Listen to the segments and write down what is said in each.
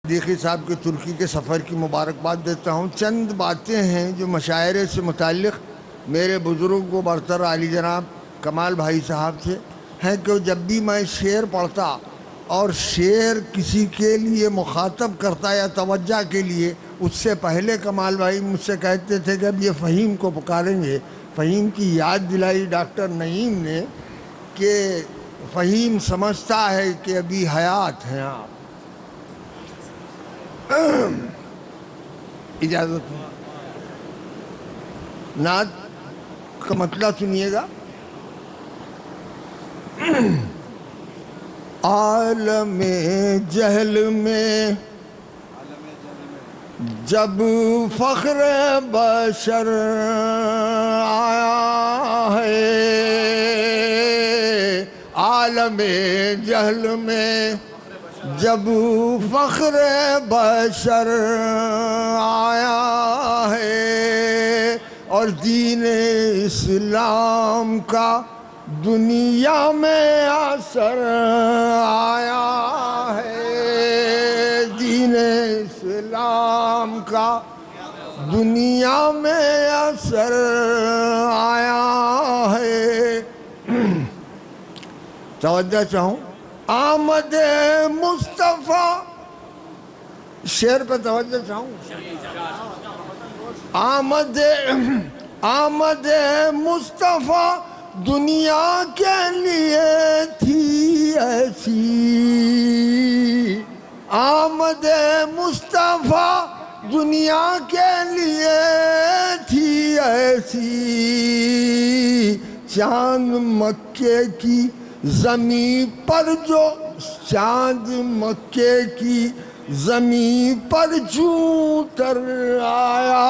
دیکھی صاحب کے ترکی کے سفر کی مبارکباد دیتا ہوں۔ چند باتیں ہیں جو مشاعرے سے متعلق میرے بزرگ و برتر عالی جناب کمال بھائی صاحب سے ہیں کہ جب بھی میں شعر پڑھتا اور شعر کسی کے لیے مخاطب کرتا یا توجہ کے لیے، اس سے پہلے کمال بھائی مجھ سے کہتے تھے کہ اب یہ فہیم کو پکاریں گے۔ فہیم کی یاد دلائی ڈاکٹر نعیم نے کہ فہیم سمجھتا ہے کہ ابھی حیات ہیں آپ۔ اجازت ہے، نعت کا مطلب سنیے گا۔ عالم جہل میں جب فخر بشر آیا ہے، عالم جہل میں جب فخر بشر آیا ہے اور دین اسلام کا دنیا میں اثر آیا ہے، دین اسلام کا دنیا میں اثر آیا ہے۔ توجہ چاہوں، آمد مصطفیٰ، شعر پہ توجہ چاہوں، آمد مصطفیٰ دنیا کے لیے تھی ایسی، آمد مصطفیٰ دنیا کے لیے تھی ایسی، چاند مکے کی زمین پر جو، چاند مکے کی زمین پر جو تر آیا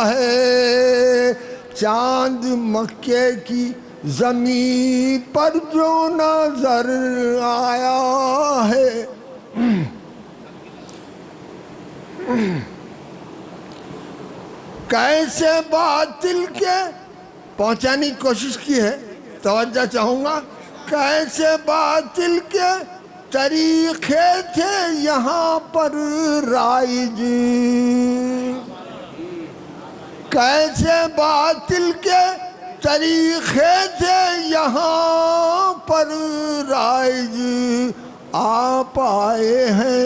ہے، چاند مکے کی زمین پر جو نظر آیا ہے۔ کیسے باطل کے پہنچانے کی کوشش کی ہے، توجہ چاہوں گا۔ کیسے باطل کے طریقے تھے یہاں پر رائج، کیسے باطل کے طریقے تھے یہاں پر رائج، آپ آئے ہیں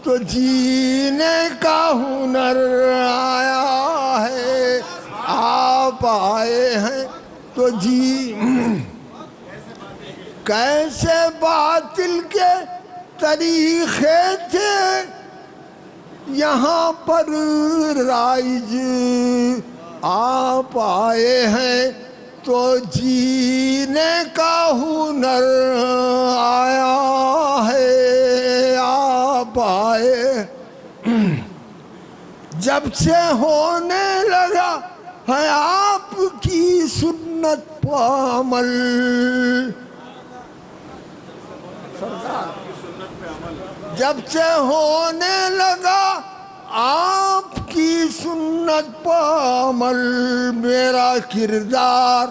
تو جینے کا ہنر آیا ہے، آپ آئے ہیں تو کیسے باطل کے طریقے تھے یہاں پر رائج، آپ آئے ہیں تو جینے کا ہنر آیا ہے، آپ آئے۔ جب سے ہونے لگا ہے آپ کی سنت پہ عمل، جب سے ہونے لگا آپ کی سنت پہ عمل، میرا کردار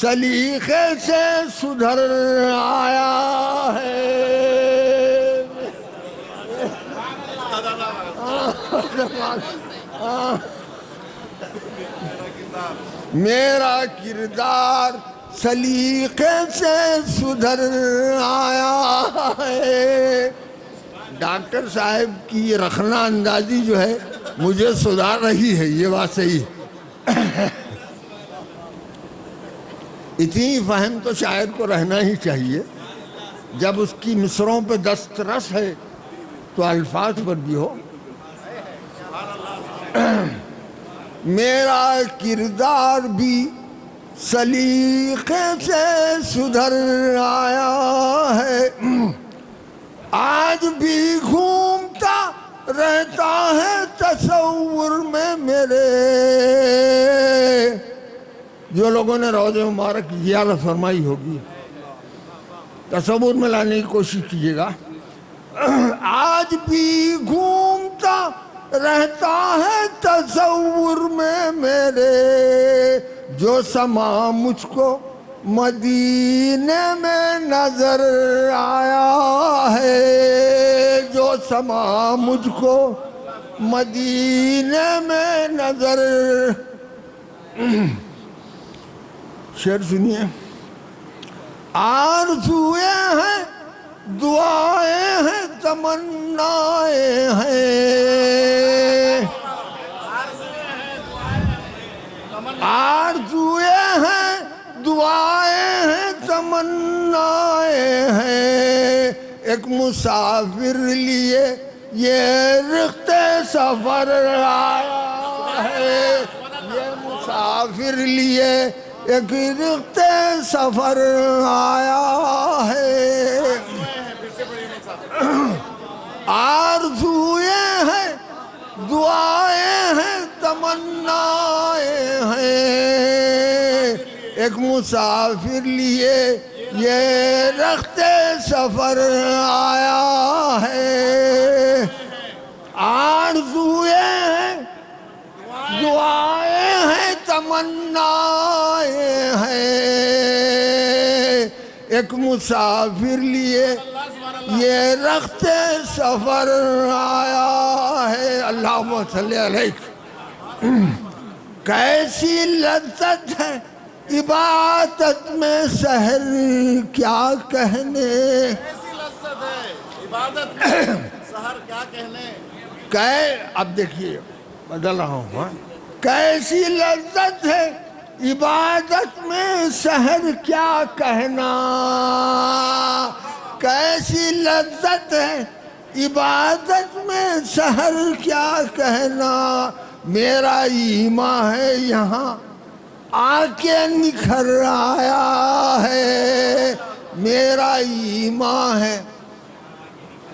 سلیقے سے سدھر آیا ہے، میرا کردار سلیقے سے سدھر آیا ہے۔ ڈاکٹر صاحب کی رخنہ اندازی جو ہے مجھے سدھار رہی ہے، یہ بات صحیح ہے۔ اتنی فہم تو شاعر کو رہنا ہی چاہیے، جب اس کی مصروں پہ دسترس ہے تو الفاظ پر بھی ہو۔ میرا کردار بھی سلیقے سے سدھر آیا ہے، آج بھی گھومتا رہتا ہے تصور میں میرے، جو لوگوں نے روضہ مبارک کی زیارت فرمائی ہوگی تصور میں لانے کی کوشش کیجیے گا۔ آج بھی گھومتا رہتا ہے تصور میں میرے، جو سما مجھ کو مدینے میں نظر آیا ہے، جو و سما مجھ کو مدینے میں نظر. شعر سنیے. آرزوئیں ہیں دعائیں ہیں تمنائیں ہیں. آرزوئیں ہیں دعائیں ہیں تمنائیں ہیں. ایک مسافر لیے یہ رخت سفر آیا ہے. یہ مسافر لیے ایک رخت سفر آیا ہے. آرزوئیں ہیں دعائیں ہیں تمنائیں ہیں. ایک مسافر لیے یہ رخت سفر آیا ہے. آرزوئیں ہیں دعائیں ہیں تمنائیں ہیں. ایک مسافر لیے یہ رخت سفر آیا ہے. اللہم صلی علیہ. کیسی لذت ہے عبادت میں سحر کیا کہنے. کیسی لذت ہے عبادت میں سحر کیا کہنے. اب دیکھیے بدل رہا ہوں. کیسی لذت ہے عبادت میں سحر کیا کہنا. کیسی لذت ہے عبادت میں سحر کیا کہنا. میرا ایمان ہے یہاں آ کے نکھر آیا ہے. میرا ایمان ہے